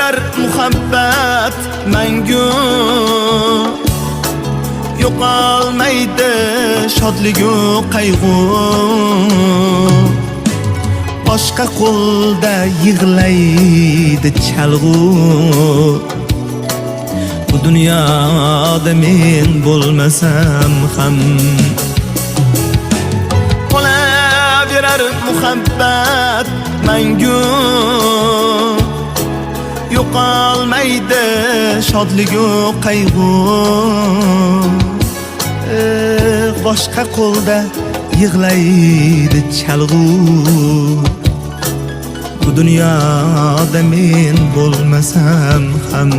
birer muhabbet mangu yo'qolmaydi shodligu qayg'u boshqa qo'lda yig'laydi chalg'u bu dunyoda men bo'lmasam ham qolaverar muhabbet mangu yo'qolmaydi shodligu qayg'u boshqa qo'lda yig'laydi chalg'u bu dunyoda men bo'lmasam ham